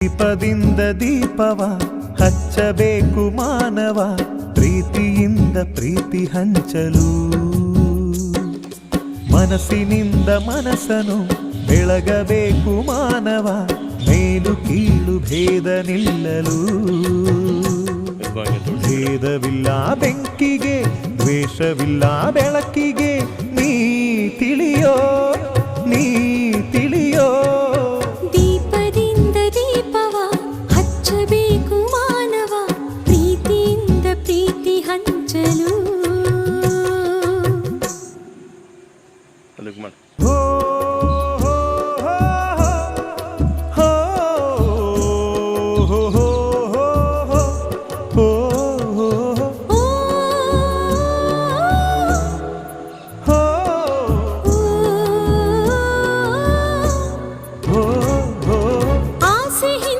ದೀಪದಿಂದ ದೀಪವ ಹಚ್ಚಬೇಕು ಮಾನವ, ಪ್ರೀತಿಯಿಂದ ಪ್ರೀತಿ ಹಂಚಲು. ಮನಸ್ಸಿನಿಂದ ಮನಸ್ಸನು ಬೆಳಗಬೇಕು ಮಾನವ, ಮೇಲು ಕೀಳು ಭೇದ ನಿಲ್ಲಲು. ಭೇದವಿಲ್ಲ ಬೆಂಕಿಗೆ, ದ್ವೇಷವಿಲ್ಲ ಬೆಳಕಿಗೆ, ನೀ ತಿಳಿಯೋ ನೀ ತಿಳಿಯೋ. ದೀಪದಿಂದ ದೀಪವ ಹಚ್ಚಬೇಕು ಮಾನವ, ಪ್ರೀತಿಯಿಂದ ಪ್ರೀತಿ ಹಂಚಲು. ಹೋ ಹೋ ಹೋ ಹೋ ಹೋ